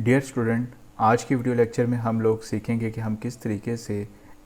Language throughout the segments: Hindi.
डियर स्टूडेंट, आज की वीडियो लेक्चर में हम लोग सीखेंगे कि हम किस तरीके से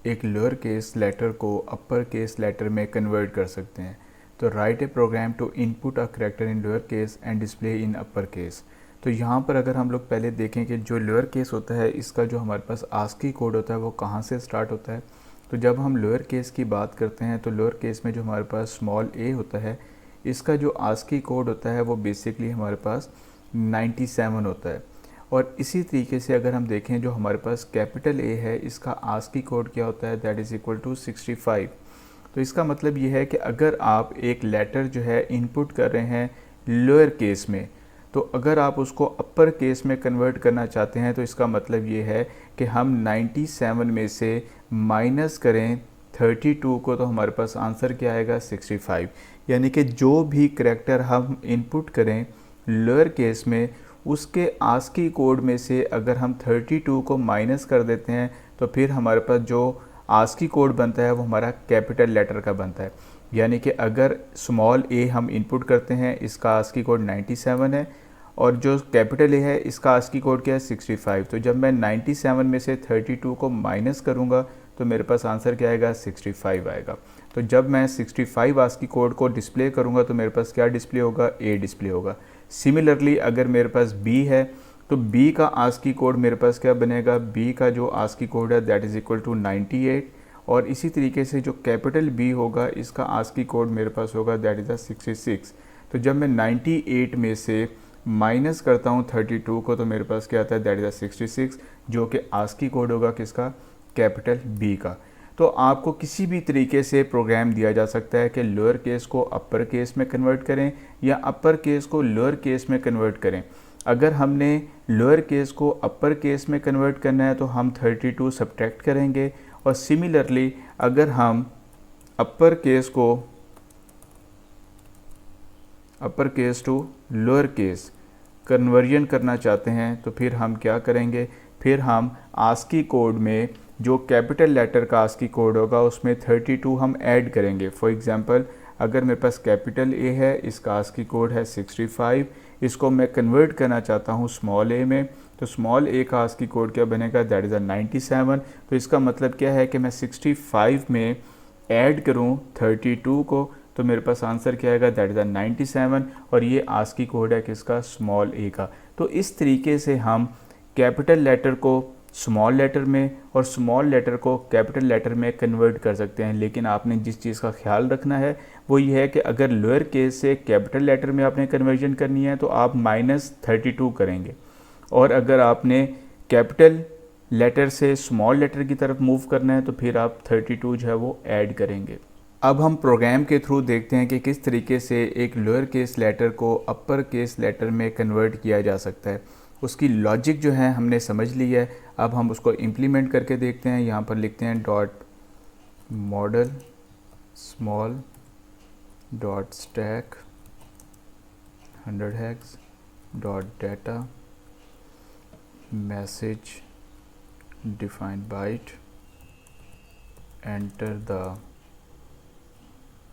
एक लोअर केस लेटर को अपर केस लेटर में कन्वर्ट कर सकते हैं। तो write a program to input a character in lower case and display in upper case. तो यहाँ पर अगर हम लोग पहले देखें कि जो लोअर केस होता है इसका जो हमारे पास आस्की कोड होता है वो कहाँ से स्टार्ट होता है। तो जब हम लोअर केस की बात करते हैं तो लोअर केस में जो हमारे पास स्मॉल ए होता है इसका जो आस्की कोड होता है वो बेसिकली हमारे पास 97 होता है। और इसी तरीके से अगर हम देखें जो हमारे पास कैपिटल ए है इसका आस्की कोड क्या होता है, दैट इज़ इक्वल टू 65। तो इसका मतलब ये है कि अगर आप एक लेटर जो है इनपुट कर रहे हैं लोअर केस में, तो अगर आप उसको अपर केस में कन्वर्ट करना चाहते हैं तो इसका मतलब ये है कि हम 97 में से माइनस करें 32 को, तो हमारे पास आंसर क्या आएगा 65। यानी कि जो भी करैक्टर हम इनपुट करें लोअर केस में उसके आस्की कोड में से अगर हम 32 को माइनस कर देते हैं तो फिर हमारे पास जो आस्की कोड बनता है वो हमारा कैपिटल लेटर का बनता है। यानी कि अगर स्मॉल ए हम इनपुट करते हैं इसका आस्की कोड 97 है और जो कैपिटल ए है इसका आस्की कोड क्या है 65। तो जब मैं 97 में से 32 को माइनस करूँगा तो मेरे पास आंसर क्या आएगा 65 आएगा। तो जब मैं 65 आस्की कोड को डिस्प्ले करूँगा तो मेरे पास क्या डिस्प्ले होगा, ए डिस्प्ले होगा। सिमिलरली अगर मेरे पास बी है तो बी का आस्की कोड मेरे पास क्या बनेगा, बी का जो आस्की कोड है दैट इज़ इक्वल टू 98। और इसी तरीके से जो कैपिटल बी होगा इसका आस्की कोड मेरे पास होगा दैट इज़ 66। तो जब मैं 98 में से माइनस करता हूँ 32 को तो मेरे पास क्या आता है दैट इज़ 66, जो कि आस्की कोड होगा किसका, कैपिटल बी का। तो आपको किसी भी तरीके से प्रोग्राम दिया जा सकता है कि लोअर केस को अपर केस में कन्वर्ट करें या अपर केस को लोअर केस में कन्वर्ट करें। अगर हमने लोअर केस को अपर केस में कन्वर्ट करना है तो हम 32 सब्ट्रैक्ट करेंगे, और सिमिलरली अगर हम upper case to lower case conversion करना चाहते हैं तो फिर हम क्या करेंगे, फिर हम आस्की कोड में जो कैपिटल लेटर का आस्की कोड होगा उसमें 32 हम ऐड करेंगे। फॉर एग्जांपल अगर मेरे पास कैपिटल ए है इसका आस्की कोड है 65, इसको मैं कन्वर्ट करना चाहता हूँ स्मॉल ए में, तो स्मॉल ए का आस्की कोड क्या बनेगा, दैट इज़ 97। तो इसका मतलब क्या है कि मैं 65 में ऐड करूँ 32 को तो मेरे पास आंसर क्या आएगा, दैट इज़ 97। और ये आस्की कोड है किसका, स्मॉल ए का। तो इस तरीके से हम कैपिटल लेटर को स्मॉल लेटर में और स्मॉल लेटर को कैपिटल लेटर में कन्वर्ट कर सकते हैं। लेकिन आपने जिस चीज़ का ख्याल रखना है वो ये है कि अगर लोअर केस से कैपिटल लेटर में आपने कन्वर्जन करनी है तो आप -32 करेंगे, और अगर आपने कैपिटल लेटर से स्मॉल लेटर की तरफ मूव करना है तो फिर आप 32 जो है वो ऐड करेंगे। अब हम प्रोग्राम के थ्रू देखते हैं कि किस तरीके से एक लोअर केस लेटर को अपर केस लेटर में कन्वर्ट किया जा सकता है। उसकी लॉजिक जो है हमने समझ ली है, अब हम उसको इम्प्लीमेंट करके देखते हैं। यहाँ पर लिखते हैं dot model small dot stack 100 hex dot data message defined byte enter the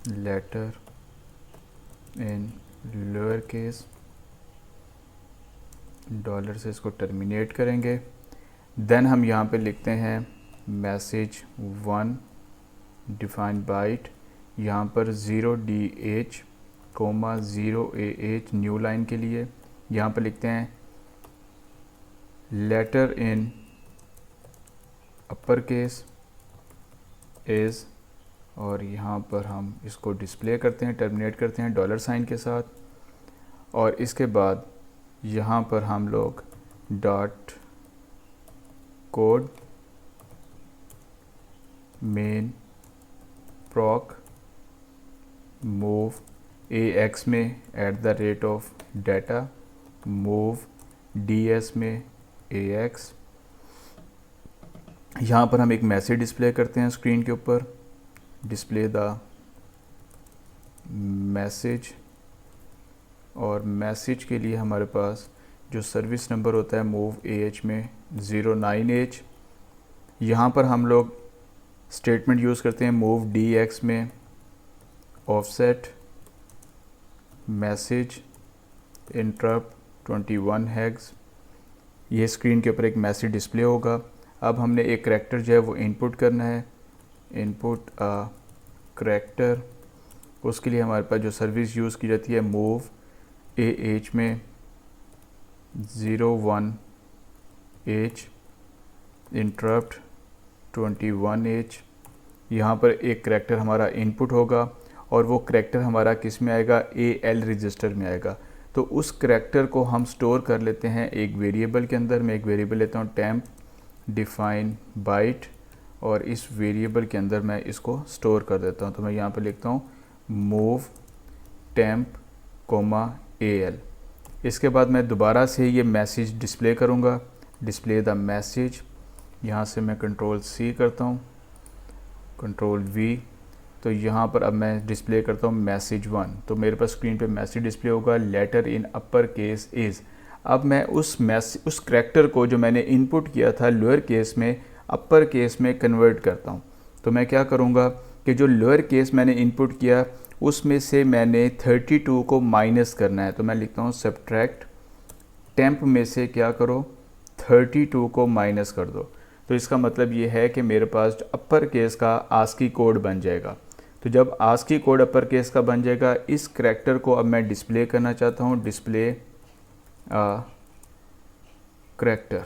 letter in lower case, dollar से इसको टर्मिनेट करेंगे। देन हम यहाँ पे लिखते हैं मैसेज 1 डिफाइंड बाइट, यहाँ पर 0DH, 0AH न्यू लाइन के लिए यहाँ पर लिखते हैं letter in upper case is, और यहाँ पर हम इसको डिस्प्ले करते हैं, टर्मिनेट करते हैं डॉलर साइन के साथ। और इसके बाद यहाँ पर हम लोग dot code main प्रॉक move AX में @ डाटा, मूव DS में AX, यहाँ पर हम एक मैसेज डिस्प्ले करते हैं स्क्रीन के ऊपर, डिस्प्ले द मैसेज। और मैसेज के लिए हमारे पास जो सर्विस नंबर होता है मूव AH में 09H, यहाँ पर हम लोग स्टेटमेंट यूज़ करते हैं मूव DX में ऑफसेट मैसेज इंटरप्ट 21 हेक्स ये स्क्रीन के ऊपर एक मैसेज डिस्प्ले होगा। अब हमने एक करैक्टर जो है वो इनपुट करना है, इनपुट करैक्टर। उसके लिए हमारे पास जो सर्विस यूज़ की जाती है मूव AH में 01H इंटरप्ट 21H। यहाँ पर एक करैक्टर हमारा इनपुट होगा और वो करैक्टर हमारा किस में आएगा, AL रजिस्टर में आएगा। तो उस करैक्टर को हम स्टोर कर लेते हैं एक वेरिएबल के अंदर। मैं एक वेरिएबल लेता हूँ टेम्प डिफाइन बाइट, और इस वेरिएबल के अंदर मैं इसको स्टोर कर देता हूँ। तो मैं यहाँ पर लिखता हूँ मूव टेम्प AL। इसके बाद मैं दोबारा से ये मैसेज डिस्प्ले करूँगा, डिस्प्ले द मैसेज। यहाँ से मैं कंट्रोल-C करता हूँ, कंट्रोल-V। तो यहाँ पर अब मैं डिस्प्ले करता हूँ मैसेज 1। तो मेरे पास स्क्रीन पे मैसेज डिस्प्ले होगा letter in upper case is. अब मैं उस करैक्टर को जो मैंने इनपुट किया था लोअर केस में अपर केस में कन्वर्ट करता हूँ। तो मैं क्या करूँगा कि जो लोअर केस मैंने इनपुट किया उसमें से मैंने 32 को माइनस करना है। तो मैं लिखता हूँ सब्ट्रैक्ट टेम्प में से क्या करो, 32 को माइनस कर दो। तो इसका मतलब ये है कि मेरे पास अपर केस का आस्की कोड बन जाएगा। तो जब आस्की कोड अपर केस का बन जाएगा, इस करैक्टर को अब मैं डिस्प्ले करना चाहता हूँ, डिस्प्ले करैक्टर।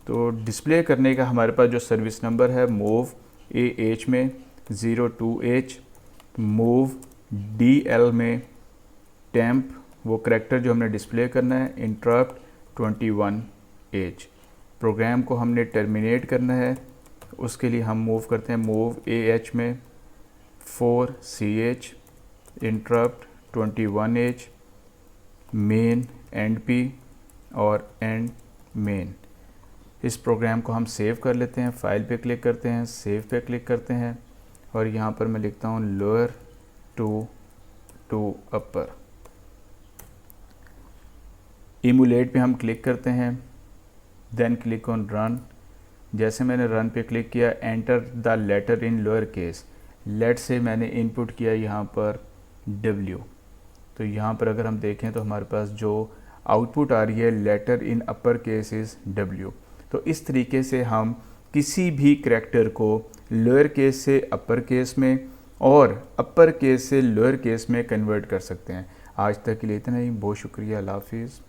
तो डिस्प्ले करने का हमारे पास जो सर्विस नंबर है मूव AH में 02H, मूव DL में टेम्प, वो करैक्टर जो हमने डिस्प्ले करना है, इंटरप्ट 21H। प्रोग्राम को हमने टर्मिनेट करना है, उसके लिए हम मूव करते हैं मूव AH में 4CH interrupt 21H main and P और एंड मेन। इस प्रोग्राम को हम सेव कर लेते हैं, फाइल पे क्लिक करते हैं, सेव पे क्लिक करते हैं और यहाँ पर मैं लिखता हूँ लोअर टू अपर। इमुलेट पे हम क्लिक करते हैं, देन क्लिक ऑन रन। जैसे मैंने रन पे क्लिक किया, enter the letter in lower case. Let's say मैंने इनपुट किया यहाँ पर W। तो यहाँ पर अगर हम देखें तो हमारे पास जो आउटपुट आ रही है letter in upper case is W। तो इस तरीके से हम किसी भी करैक्टर को लोअर केस से अपर केस में और अपर केस से लोअर केस में कन्वर्ट कर सकते हैं। आज तक के लिए इतना ही, बहुत शुक्रिया, अल्लाह हाफिज़।